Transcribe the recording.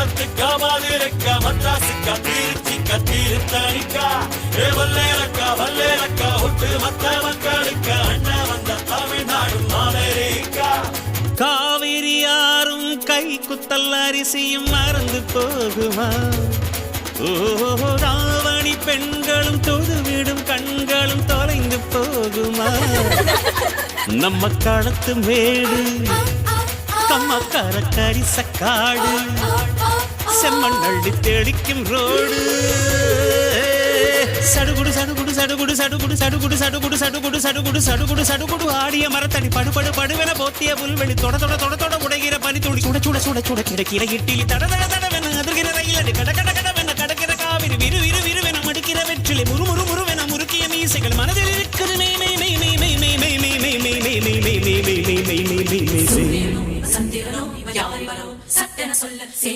மரத்துக்கா மாதிரிக்கா மத்ராசுக்கா திருச்சிக்கா திருத்தணிக்கா வல்லேலக்கா ஒட்டு மத்த மக்களுக்கா அண்ணா வந்த தமிழ்நாடு அமெரிக்கா. காவிரி யாரும் கை குத்தல் அரிசியும் மறந்து போகுமா? ராவணி பெண்களும் தொழுவிடும் கண்களும் தொலைந்து போகுமா? நம்ம களத்து மேடு கம்மக்கார கரிசக்காடு செம்மண் அள்ளி தெளிக்கும் ரோடு. சடுகுடு சடுகுடு சடுகுடு சடுகுடு சடுகுடு சடுகுடு சடுகுடு சடுகுடு சடுகுடு சடுகுடு ஆடிய மரத்தடி படுபடு படுவென போத்திய புல்வெளி தொட தொட தொட தொட உடைகிற பனி துளி சுட சுட சுட சுட கிடக்கிற இட்டிலி தட தட தடவென அதிர்கிற ரயில் அடி கட கட கடவென கடக்கிற காவிரி விறு விறு விறுவென மடிக்கிற வெற்றிலை முறுமுறு